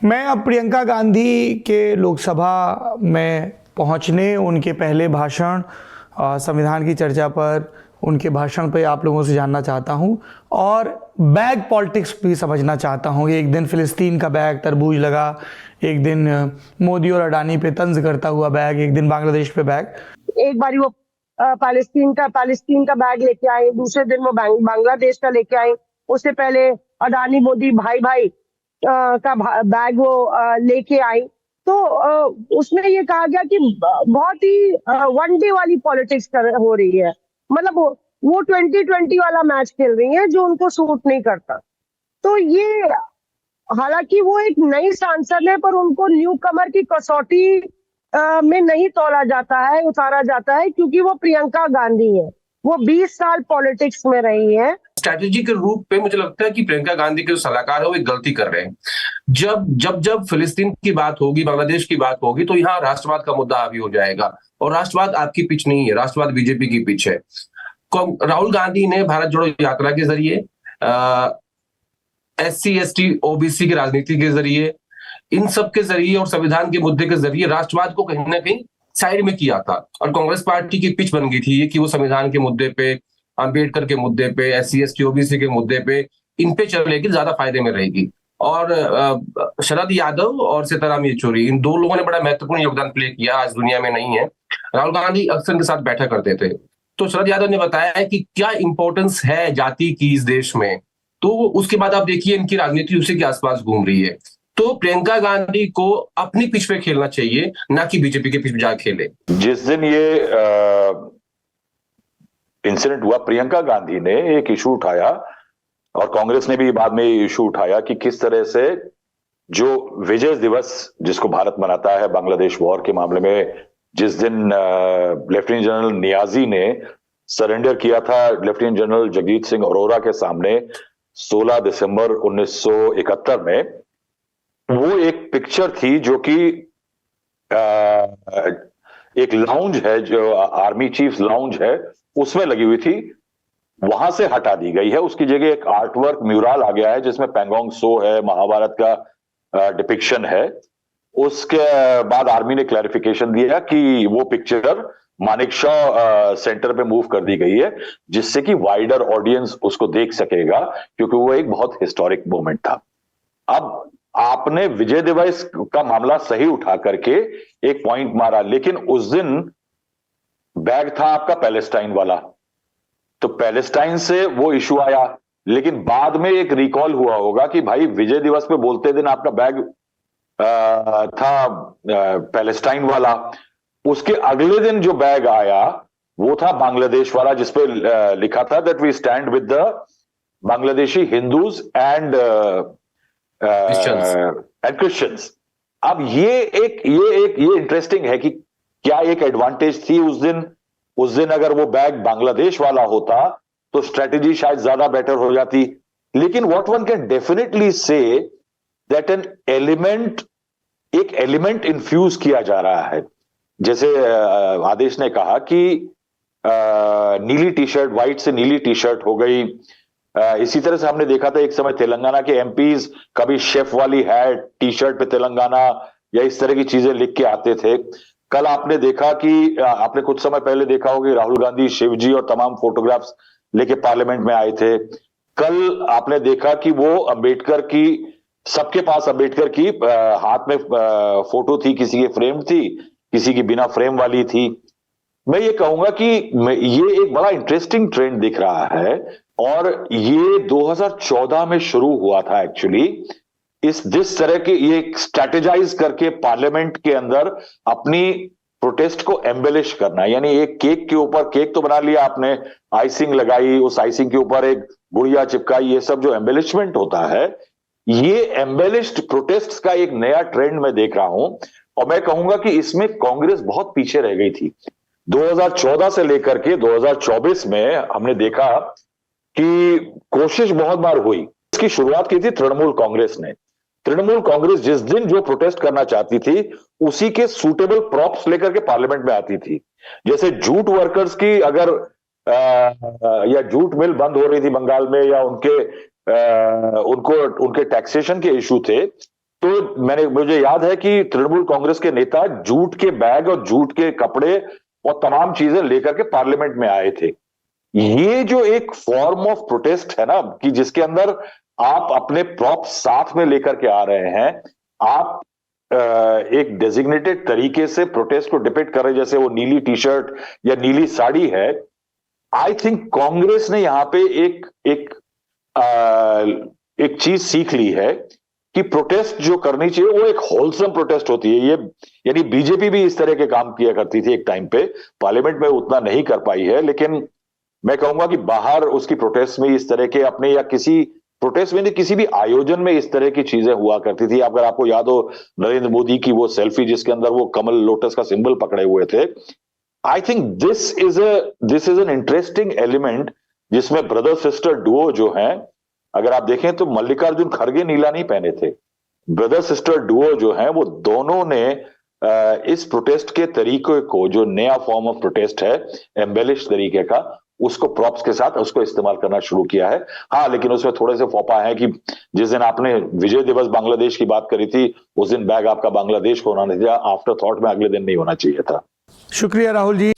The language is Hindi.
मैं अब प्रियंका गांधी के लोकसभा में पहुंचने, उनके पहले भाषण, संविधान की चर्चा पर उनके भाषण पे आप लोगों से जानना चाहता हूं और बैग पॉलिटिक्स भी समझना चाहता हूं। एक दिन फिलिस्तीन का बैग तरबूज लगा, एक दिन मोदी और अडानी पे तंज करता हुआ बैग, एक दिन बांग्लादेश पे बैग। एक बारी वो पैलेस्टीन का बैग लेके आए, दूसरे दिन वो बांग्लादेश का लेके आए, उससे पहले अडानी मोदी भाई भाई का बैग वो लेके आई। तो उसमें ये कहा गया कि बहुत ही वन डे वाली पॉलिटिक्स हो रही है, मतलब वो 2020 वाला मैच खेल रही है जो उनको सूट नहीं करता। तो ये, हालांकि वो एक नई सांसद है, पर उनको न्यू कमर की कसौटी में नहीं तोला जाता है, उतारा जाता है, क्योंकि वो प्रियंका गांधी है। वो 20 साल पॉलिटिक्स में रही है। स्ट्रैटेजी के रूप पे मुझे लगता है कि प्रियंका गांधी के जो सलाहकार है वो एक गलती कर रहे हैं। जब फिलिस्तीन की बात होगी, बांग्लादेश की बात होगी, तो यहाँ राष्ट्रवाद का मुद्दा हावी हो जाएगा, और राष्ट्रवाद आपकी पिच नहीं है, राष्ट्रवाद बीजेपी की पिच है। राहुल गांधी ने भारत जोड़ो यात्रा के जरिए, SC ST OBC की राजनीति के जरिए, इन सब के जरिए और संविधान के मुद्दे के जरिए राष्ट्रवाद को कहीं ना कहीं साइड में किया था, और कांग्रेस पार्टी की पिच बन गई थी कि वो संविधान के मुद्दे पे, अंबेडकर के मुद्दे पे, SC ST OBC के मुद्दे पे इन पे चलेगी, ज्यादा फायदे में रहेगी। और शरद यादव और सीताराम येचुरी, इन दो लोगों ने बड़ा महत्वपूर्ण योगदान प्ले किया, आज दुनिया में नहीं है। राहुल गांधी अक्सर इनके साथ बैठा करते थे। तो शरद यादव ने बताया है कि क्या इंपॉर्टेंस है जाति की इस देश में, तो उसके बाद आप देखिए इनकी राजनीति उसी के आसपास घूम रही है। तो प्रियंका गांधी को अपनी पिच पे खेलना चाहिए, ना कि बीजेपी के पिच पे जाकर खेले। जिस दिन ये इंसिडेंट हुआ, प्रियंका गांधी ने एक इशू उठाया और कांग्रेस ने भी बाद में ये इशू उठाया कि किस तरह से जो विजय दिवस जिसको भारत मनाता है बांग्लादेश वॉर के मामले में, जिस दिन लेफ्टिनेंट जनरल नियाजी ने सरेंडर किया था लेफ्टिनेंट जनरल जगजीत सिंह अरोरा के सामने 16 दिसंबर 1971 में, वो एक पिक्चर थी जो कि एक लाउंज है, जो आर्मी चीफ लाउंज है, उसमें लगी हुई थी, वहां से हटा दी गई है। उसकी जगह एक आर्टवर्क म्यूरल आ गया है जिसमें पेंगोंग सो है, महाभारत का डिपिक्शन है। उसके बाद आर्मी ने क्लैरिफिकेशन दिया कि वो पिक्चर मानेकशॉ सेंटर पे मूव कर दी गई है, जिससे कि वाइडर ऑडियंस उसको देख सकेगा, क्योंकि वो एक बहुत हिस्टोरिक मोमेंट था। अब आपने विजय दिवस का मामला सही उठा करके एक पॉइंट मारा, लेकिन उस दिन बैग था आपका पैलेस्टाइन वाला, तो पैलेस्टाइन से वो इशू आया। लेकिन बाद में एक रिकॉल हुआ होगा कि भाई विजय दिवस पे बोलते दिन आपका बैग था पैलेस्टाइन वाला, उसके अगले दिन जो बैग आया वो था बांग्लादेश वाला, जिसपे लिखा था that we stand with the Bangladeshi Hindus and Christians. अब ये इंटरेस्टिंग है कि क्या एक एडवांटेज थी उस दिन अगर वो बैग बांग्लादेश वाला होता तो स्ट्रेटेजी शायद ज्यादा बेटर हो जाती। लेकिन what one can definitely say that एक एलिमेंट इन्फ्यूज किया जा रहा है। जैसे आदेश ने कहा कि नीली टी शर्ट, व्हाइट से नीली टी शर्ट हो गई। इसी तरह से हमने देखा था एक समय तेलंगाना के MPs कभी शेफ वाली हैट, टी शर्ट पे तेलंगाना या इस तरह की चीजें लिख के आते थे। कल आपने देखा कि आपने कुछ समय पहले देखा होगा राहुल गांधी शिवजी और तमाम फोटोग्राफ्स लेके पार्लियामेंट में आए थे। कल आपने देखा कि वो अंबेडकर की, सबके पास अंबेडकर की हाथ में फोटो थी, किसी की फ्रेम थी, किसी की बिना फ्रेम वाली थी। मैं ये कहूंगा कि ये एक बड़ा इंटरेस्टिंग ट्रेंड दिख रहा है, और ये 2014 में शुरू हुआ था एक्चुअली। जिस तरह के ये स्ट्रेटेजाइज करके पार्लियामेंट के अंदर अपनी प्रोटेस्ट को एम्बेलिश करना, यानी एक केक के ऊपर केक तो बना लिया आपने, आइसिंग लगाई, उस आइसिंग के ऊपर एक गुड़िया चिपकाई, ये सब जो एम्बेलिशमेंट होता है, ये एम्बेलिश्ड प्रोटेस्ट का एक नया ट्रेंड मैं देख रहा हूं। और मैं कहूंगा कि इसमें कांग्रेस बहुत पीछे रह गई थी। 2014 से लेकर के 2024 में हमने देखा कि कोशिश बहुत बार हुई। इसकी शुरुआत की थी तृणमूल कांग्रेस ने। तृणमूल कांग्रेस जिस दिन जो प्रोटेस्ट करना चाहती थी उसी के सूटेबल प्रॉप्स लेकर के पार्लियामेंट में आती थी। जैसे जूट वर्कर्स की अगर या जूट मिल बंद हो रही थी बंगाल में, या उनके टैक्सेशन के इशू थे, तो मुझे याद है कि तृणमूल कांग्रेस के नेता जूट के बैग और जूट के कपड़े और तमाम चीजें लेकर के पार्लियामेंट में आए थे। ये जो एक फॉर्म ऑफ प्रोटेस्ट है ना, कि जिसके अंदर आप अपने प्रॉप साथ में लेकर के आ रहे हैं, आप एक डेजिग्नेटेड तरीके से प्रोटेस्ट को डिपिक्ट कर रहे हैं, जैसे वो नीली टी शर्ट या नीली साड़ी है। आई थिंक कांग्रेस ने यहां पे एक चीज सीख ली है कि प्रोटेस्ट जो करनी चाहिए वो एक होलसम प्रोटेस्ट होती है। ये यानी बीजेपी भी इस तरह के काम किया करती थी एक टाइम पे, पार्लियामेंट में उतना नहीं कर पाई है, लेकिन मैं कहूंगा कि बाहर उसकी प्रोटेस्ट में इस तरह के अपने, या किसी प्रोटेस्ट में नहीं, किसी भी आयोजन में इस तरह की चीजें हुआ करती थी। अगर आपको याद हो नरेंद्र मोदी की वो सेल्फी जिसके अंदर वो कमल लोटस का सिंबल पकड़े हुए थे, I think this is an interesting element जिसमें ब्रदर सिस्टर डुओ जो हैं, अगर आप देखें तो मल्लिकार्जुन खड़गे नीला नहीं पहने थे, ब्रदर सिस्टर डुओ जो हैं वो दोनों ने इस प्रोटेस्ट के तरीके को, जो नया फॉर्म ऑफ प्रोटेस्ट है एम्बेलिश तरीके का, उसको प्रॉप्स के साथ उसको इस्तेमाल करना शुरू किया है। हाँ, लेकिन उसमें थोड़े से फौपा है कि जिस दिन आपने विजय दिवस बांग्लादेश की बात करी थी, उस दिन बैग आपका बांग्लादेश को होना नहीं था, आफ्टर थॉट में अगले दिन नहीं होना चाहिए था। शुक्रिया राहुल जी।